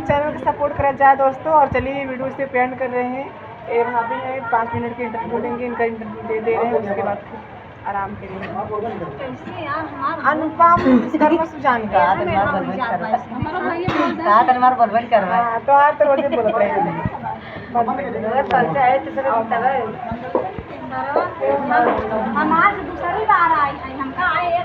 Channel को support करा जाए दोस्तों। और चलिए वीडियो से पेंट कर रहे हैं। ये वहाँ पे है 5 मिनट की इंटरव्यू लेंगे, इनका इंटरव्यू दे रहे हैं, उसके बाद फिर आराम करेंगे। अनुपम कर्म सुजान का तो हर तरह से बोल रहे हैं। हम आज दूसरी बार आए हैं, हमका आए एक